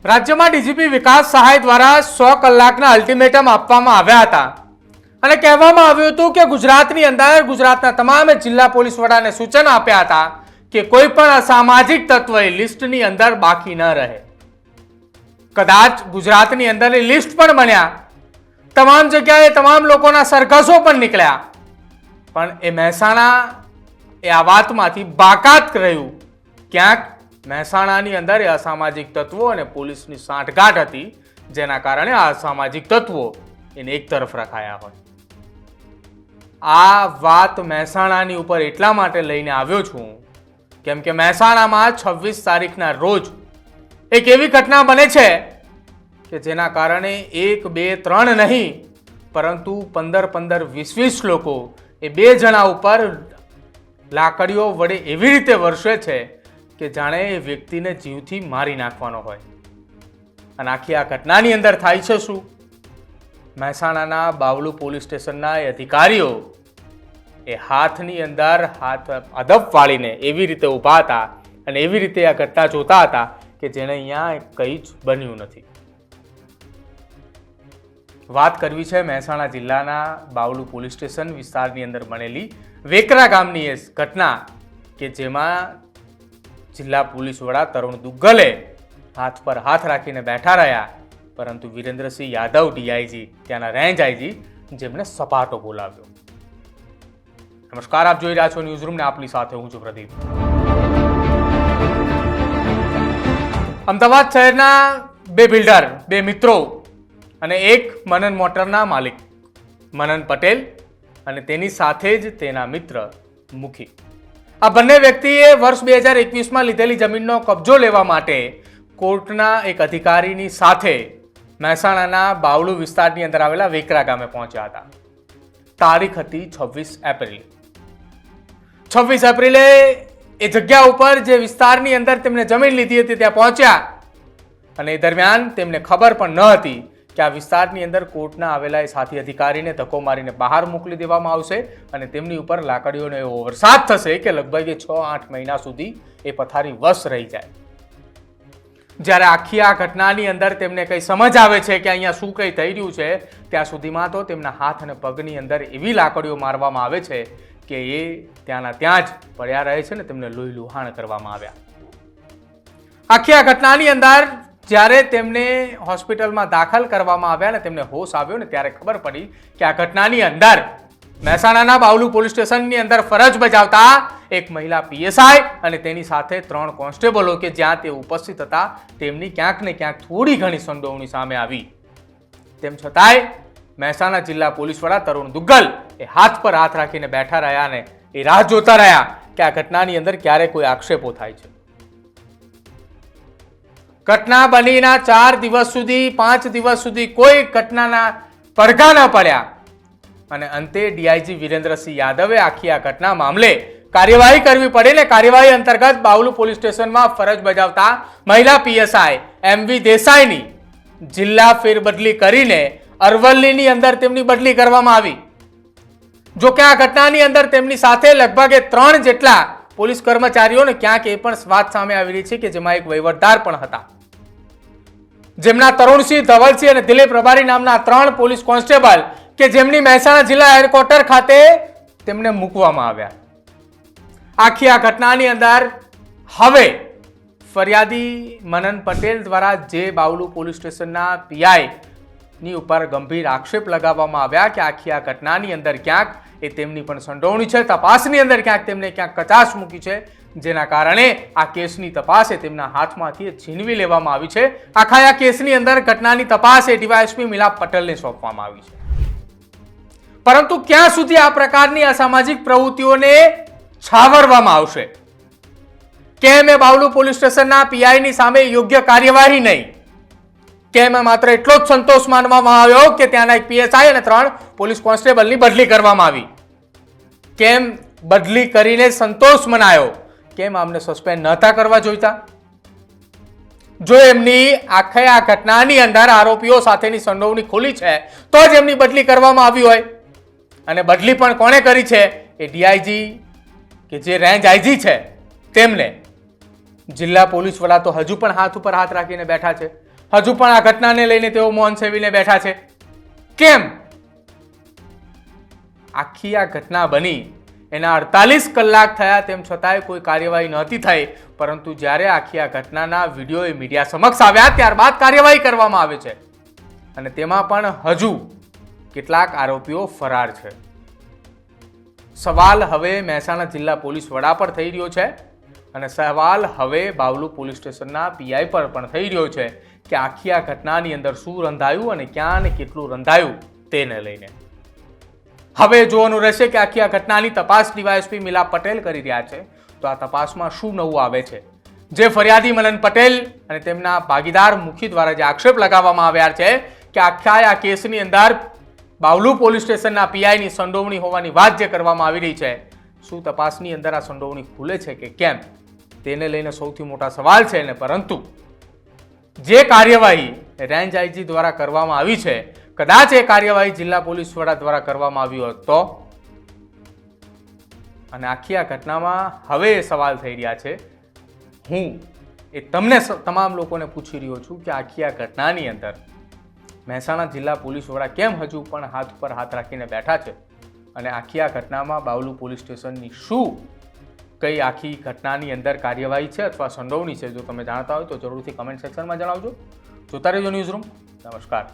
રાજ્યમાં ડીજીપી વિકાસ સહાય દ્વારા 100 કલાકના અલ્ટિમેટમ આપવામાં આવ્યા હતા અને કહેવામાં આવ્યું હતું કે ગુજરાતની અંદર ગુજરાતના તમામ જિલ્લા પોલીસ વડાને સૂચના આપ્યા હતા કે કોઈ પણ અસામાજિક તત્વ લિસ્ટની અંદર બાકી ન રહે. કદાચ ગુજરાતની અંદરની લિસ્ટ પણ બન્યા, તમામ જગ્યાએ તમામ લોકોના સરઘસો પણ નીકળ્યા, પણ એ મહેસાણા આ વાતમાંથી બાકાત રહ્યું. ક્યાંક મહેસાણાની અંદર એ અસામાજિક તત્વો અને પોલીસની સાંઠગાંઠ હતી, જેના કારણે આ અસામાજિક તત્વો એને એક તરફ રખાયા હોય. આ વાત મહેસાણાની ઉપર એટલા માટે લઈને આવ્યો છું કેમ કે મહેસાણામાં 26 તારીખના રોજ એક એવી ઘટના બને છે કે જેના કારણે 1, 2, 3 નહીં પરંતુ 15, 20 લોકો એ 2 જણા ઉપર લાકડીઓ વડે એવી રીતે વરસે છે કે જાણે એ વ્યક્તિને જીવથી મારી નાખવાનો હોય. અને આખી આ ઘટનાની અંદર થાય છે શું? મહેસાણાના બાવલુ પોલીસ સ્ટેશનના અધિકારીઓ એ હાથની અંદર હાથ અદબ વાળીને એવી રીતે ઊભા હતા અને એવી રીતે આ ઘટના જોતા હતા કે જેને અહીંયા કંઈ જ બન્યું નથી. વાત કરવી છે મહેસાણા જિલ્લાના બાવલુ પોલીસ સ્ટેશન વિસ્તારની અંદર બનેલી વેકરા ગામની એ ઘટના કે જેમાં જિલ્લા પોલીસ વડા તરુણ દુગ્ગલે હાથ પર હાથ રાખીને બેઠા રહ્યા, પરંતુ વિરેન્દ્રસિંહ યાદવ ડીઆઈજી, ત્યાંના રેન્જ આઈજી, જેમણે સપાટો બોલાવ્યો. નમસ્કાર, આપ જોઈ રહ્યા છો ન્યૂઝ રૂમ ને આપની સાથે હું છું પ્રદીપ. અમદાવાદ શહેરના 2 બિલ્ડર, 2 મિત્રો અને એક મનન મોટરના માલિક મનન પટેલ અને તેની સાથે જ તેના મિત્ર મુખી, આ બંને વ્યક્તિએ વર્ષ 2021માં લીધેલી જમીનનો કબજો લેવા માટે કોર્ટના એક અધિકારીની સાથે મહેસાણાના બાવલુ વિસ્તારની અંદર આવેલા વેકરા ગામે પહોંચ્યા હતા. તારીખ હતી 26 એપ્રિલ. 26 એપ્રિલે એ જગ્યા ઉપર જે વિસ્તારની અંદર તેમને જમીન લીધી હતી ત્યાં પહોંચ્યા અને એ દરમિયાન તેમને ખબર પણ ન હતી કે આ વિસ્તારની અંદર કોર્ટના આવેલા એ સાથી અધિકારીને ધક્કો મારીને બહાર મોકલી દેવામાં આવશે અને તેમની ઉપર લાકડીઓનો એવો વરસાદ થશે કે લગભગ 6-8 મહિના સુધી એ પથારી વશ રહી જાય. જ્યારે આખી આ ઘટનાની અંદર તેમને કંઈ સમજ આવે છે કે અહીંયા શું કંઈ થઈ રહ્યું છે, ત્યાં સુધીમાં તો તેમના હાથ અને પગની અંદર એવી લાકડીઓ મારવામાં આવે છે કે એ ત્યાંના ત્યાં જ પડ્યા રહે છે ને તેમને લોહી લુહાણ કરવામાં આવ્યા. આખી આ ઘટનાની અંદર જ્યારે તેમને હોસ્પિટલમાં દાખલ કરવામાં આવ્યા ને તેમને હોશ આવ્યો ને ત્યારે ખબર પડી કે આ ઘટનાની અંદર મહેસાણાના બાવલુ પોલીસ સ્ટેશનની અંદર ફરજ બજાવતા એક મહિલા પીએસઆઈ અને તેની સાથે 3 કોન્સ્ટેબલો કે જ્યાં તે ઉપસ્થિત હતા તેમની ક્યાંક ને ક્યાંક થોડી ઘણી સંડોવણી સામે આવી. તેમ છતાંય મહેસાણા જિલ્લા પોલીસ વડા તરુણ દુગ્ગલ એ હાથ પર હાથ રાખીને બેઠા રહ્યા ને એ રાહ જોતા રહ્યા કે આ ઘટનાની અંદર ક્યારે કોઈ આક્ષેપો થાય છે. ઘટના બનીના 4 દિવસ સુધી 5 દિવસ સુધી કોઈ ઘટનાના પડઘા ન પડ્યા અને અંતે ડીઆઈજી વિરેન્દ્રસિંહ યાદવે આખી આ ઘટના મામલે કાર્યવાહી કરવી પડે ને કાર્યવાહી અંતર્ગત બાવલુ પોલીસ સ્ટેશનમાં ફરજ બજાવતા મહિલા પીએસઆઈ એમવી દેસાઈની જિલ્લા ફેરબદલી કરીને અરવલ્લીની અંદર તેમની બદલી કરવામાં આવી. જો કે આ ઘટનાની અંદર તેમની સાથે લગભગ 3 જેટલા પોલીસ કર્મચારીઓને ક્યાંક એ પણ વાત સામે આવી રહી છે કે જેમાં એક વહીવટદાર પણ હતા, જેમના તરુણસિંહ, ધવલસિંહ અને દિલીપ રબારી નામના 3 પોલીસ કોન્સ્ટેબલ કે જેમની મહેસાણા જિલ્લા હેડક્વાર્ટર ખાતે તેમને મૂકવામાં આવ્યા. આખી આ ઘટનાની અંદર હવે ફરિયાદી મનન પટેલ દ્વારા જે બાવલુ પોલીસ સ્ટેશનના પીઆઈ ની ઉપર ગંભીર આક્ષેપ લગાવવામાં આવ્યા કે આખી આ ઘટનાની અંદર ક્યાંક એ તેમની પણ સંડોવણી છે, તપાસની અંદર ક્યાંક તેમને ક્યાંક કચાશ મૂકી છે, જેના કારણે આ કેસની તપાસ એ તેમના હાથમાંથી છીનવી લેવામાં આવી છે. આખા આ કેસની અંદર ઘટનાની તપાસ એ ડીવાયએસપી મિલાપ પટેલને સોંપવામાં આવી છે. પરંતુ ક્યાં સુધી આ પ્રકારની અસામાજિક પ્રવૃત્તિઓને છાવરવામાં આવશે? કેમ એ બાવલુ પોલીસ સ્ટેશનના પીઆઈની સામે યોગ્ય કાર્યવાહી નહીં? કેમ માત્ર એટલો જ સંતોષ માનવામાં આવ્યો કે ત્યાંના એક પીએસઆઈ અને 3 પોલીસ કોન્સ્ટેબલની બદલી કરવામાં આવી? કેમ બદલી કરીને સંતોષ મનાયો? કેમ આમને સસ્પેન્ડ નહોતા કરવા જોઈતા? જો એમની આખે આ ઘટનાની અંદર આરોપીઓ સાથેની સંડોવણી ખોલી છે તો જ એમની બદલી કરવામાં આવી હોય. અને બદલી પણ કોણે કરી છે? એ ડીઆઈજી કે જે રેન્જ આઈજી છે તેમને. જિલ્લા પોલીસ વડા તો હજુ પણ હાથ ઉપર હાથ રાખીને બેઠા છે. હજુ પણ આ ઘટનાને લઈને તેઓ મૌન સેવીને બેઠા છે. કેમ? આખી આ ઘટના બની એના 48 કલાક થયા તેમ છતાંય કોઈ કાર્યવાહી નહોતી થઈ, પરંતુ જ્યારે આખી આ ઘટનાના વિડીયો મીડિયા સમક્ષ આવ્યા ત્યારબાદ કાર્યવાહી કરવામાં આવે છે અને તેમાં પણ હજુ કેટલાક આરોપીઓ ફરાર છે. સવાલ હવે મહેસાણા જિલ્લા પોલીસ વડા પર થઈ રહ્યો છે અને સવાલ હવે બાવલુ પોલીસ સ્ટેશનના પીઆઈ પર પણ થઈ રહ્યો છે કે આખી આ ઘટનાની અંદર શું રંધાયું અને ક્યાં અને કેટલું રંધાયું તેને લઈને હવે જોવાનું રહેશે કે આખી આ ઘટનાની તપાસ ડીવાયએસપી મિલાપ પટેલ કરી રહ્યા છે. તો આ તપાસમાં શું નવું આવે છે? જે ફરિયાદી મનન પટેલ અને તેમના ભાગીદાર મુખી દ્વારા જે આક્ષેપ લગાવવામાં આવ્યા છે કે આખા આ કેસની અંદર બાવલુ પોલીસ સ્ટેશનના પીઆઈની સંડોવણી હોવાની વાત જે કરવામાં આવી રહી છે, શું તપાસની અંદર આ સંડોવણી ખુલે છે કે કેમ, તેને લઈને સૌથી મોટા સવાલ છે. ને પરંતુ જે કાર્યવાહી રેન્જ આઈજી દ્વારા કરવામાં આવી છે, કદાચ એ કાર્યવાહી જિલ્લા પોલીસ વડા દ્વારા કરવામાં આવી હોત તો, અને આખી આ ઘટનામાં હવે સવાલ થઈ રહ્યા છે. હું એ તમને તમામ લોકોને પૂછી રહ્યો છું કે આખી આ ઘટનાની અંદર મહેસાણા જિલ્લા પોલીસ વડા કેમ હજુ પણ હાથ પર હાથ રાખીને બેઠા છે અને આખી આ ઘટનામાં બાવલુ પોલીસ સ્ટેશનની શું કઈ આખી ઘટનાની અંદર કાર્યવાહી છે અથવા સંડોવણી છે? જો તમે જાણતા હોય તો જરૂરથી કમેન્ટ સેક્શનમાં જણાવજો. જોતા રહેજો ન્યૂઝરૂમ. નમસ્કાર.